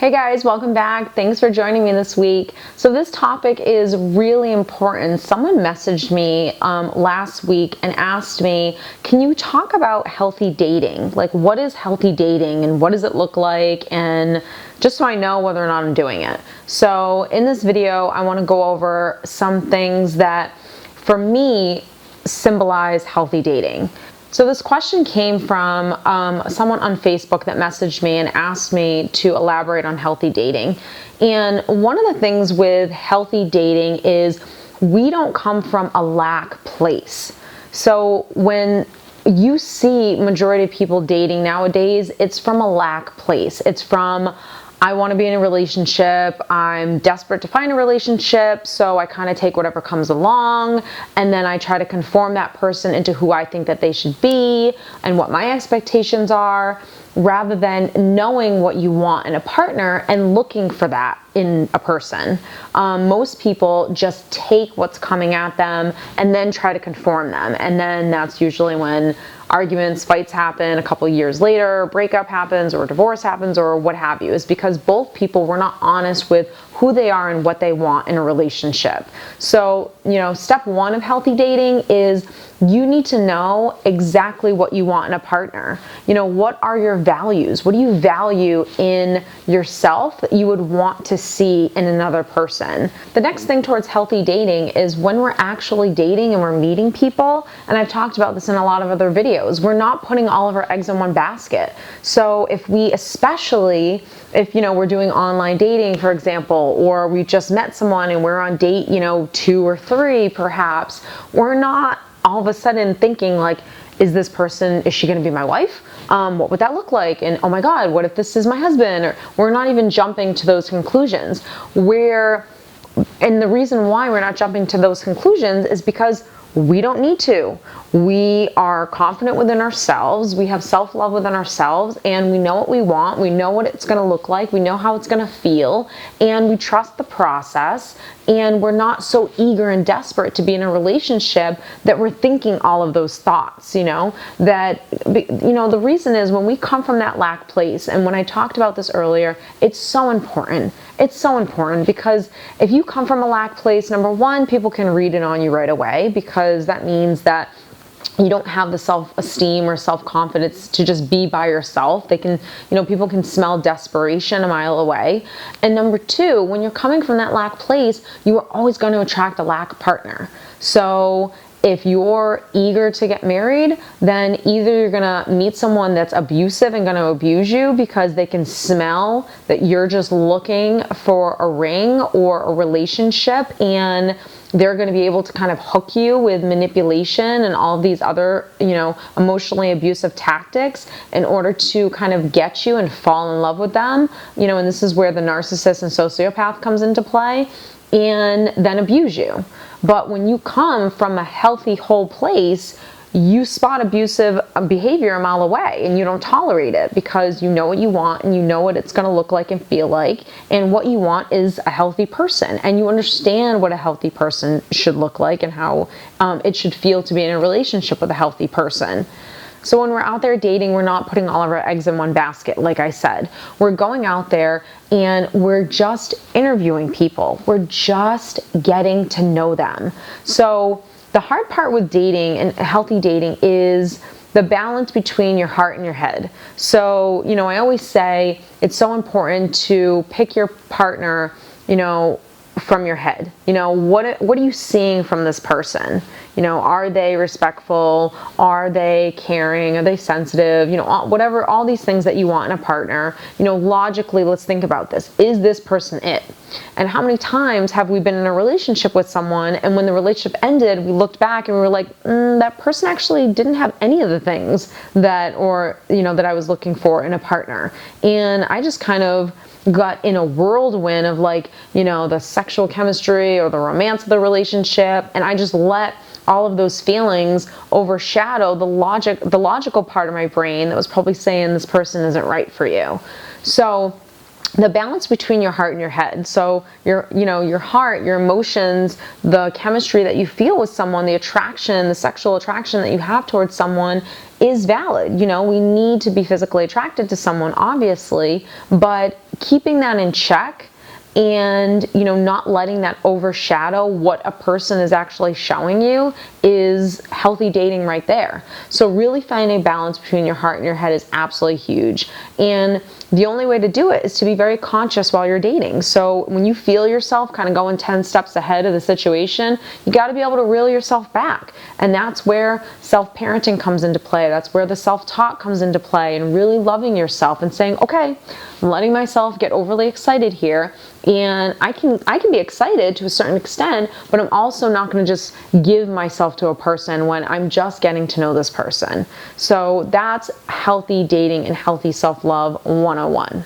Hey guys, welcome back. Thanks for joining me this week. So this topic is really important. Someone messaged me last week and asked me, can you talk about healthy dating? Like, what is healthy dating and what does it look like? And just so I know whether or not I'm doing it. So in this video, I want to go over some things that for me symbolize healthy dating. So this question came from someone on Facebook that messaged me and asked me to elaborate on healthy dating. And one of the things with healthy dating is we don't come from a lack place. So when you see majority of people dating nowadays, it's from a lack place. It's from, I want to be in a relationship, I'm desperate to find a relationship, so I kind of take whatever comes along, and then I try to conform that person into who I think that they should be and what my expectations are, rather than knowing what you want in a partner and looking for that in a person. Most people just take what's coming at them and then try to conform them, and then that's usually when arguments, fights happen a couple years later, breakup happens or divorce happens or what have you, is because both people were not honest with who they are and what they want in a relationship. So, step one of healthy dating is you need to know exactly what you want in a partner. What are your values? What do you value in yourself that you would want to see in another person? The next thing towards healthy dating is when we're actually dating and we're meeting people, and I've talked about this in a lot of other videos, we're not putting all of our eggs in one basket. So if we're doing online dating, for example, or we just met someone and we're on date, 2 or 3 perhaps, we're not all of a sudden thinking like, is she going to be my wife? What would that look like? And oh my God, what if this is my husband? Or we're not even jumping to those conclusions. And the reason why we're not jumping to those conclusions is because we don't need to. We are confident within ourselves. We have self-love within ourselves, and we know what we want. We know what it's going to look like. We know how it's going to feel, and we trust the process. And we're not so eager and desperate to be in a relationship that we're thinking all of those thoughts, the reason is when we come from that lack place, and when I talked about this earlier, it's so important. It's so important because if you come from a lack place, number one, people can read it on you right away, because that means that you don't have the self-esteem or self-confidence to just be by yourself. People can smell desperation a mile away. And number two, when you're coming from that lack place, you are always going to attract a lack partner. So if you're eager to get married, then either you're going to meet someone that's abusive and going to abuse you because they can smell that you're just looking for a ring or a relationship, and they're going to be able to kind of hook you with manipulation and all of these other, emotionally abusive tactics in order to kind of get you and fall in love with them, and this is where the narcissist and sociopath comes into play, and then abuse you. But when you come from a healthy, whole place, you spot abusive behavior a mile away and you don't tolerate it because you know what you want and you know what it's going to look like and feel like. And what you want is a healthy person, and you understand what a healthy person should look like and how it should feel to be in a relationship with a healthy person. So when we're out there dating, we're not putting all of our eggs in one basket, like I said. We're going out there and we're just interviewing people. We're just getting to know them. So the hard part with dating and healthy dating is the balance between your heart and your head. So, I always say it's so important to pick your partner, from your head. What are you seeing from this person? Are they respectful? Are they caring? Are they sensitive? All these things that you want in a partner. Logically, let's think about this. Is this person it? And how many times have we been in a relationship with someone, and when the relationship ended, we looked back and we were like, that person actually didn't have any of the things that I was looking for in a partner. And I just kind of got in a whirlwind of the sexual chemistry or the romance of the relationship, and I just let all of those feelings overshadow the logical part of my brain that was probably saying this person isn't right for you. So the balance between your heart and your head. So your heart, your emotions, the chemistry that you feel with someone, the attraction, the sexual attraction that you have towards someone is valid. We need to be physically attracted to someone, obviously, but keeping that in check and, you know, not letting that overshadow what a person is actually showing you is healthy dating right there. So really finding a balance between your heart and your head is absolutely huge. And the only way to do it is to be very conscious while you're dating. So when you feel yourself kind of going 10 steps ahead of the situation, you got to be able to reel yourself back. And that's where self-parenting comes into play. That's where the self-talk comes into play, and really loving yourself and saying, okay, I'm letting myself get overly excited here, and I can be excited to a certain extent, but I'm also not going to just give myself to a person when I'm just getting to know this person. So that's healthy dating and healthy self-love 101.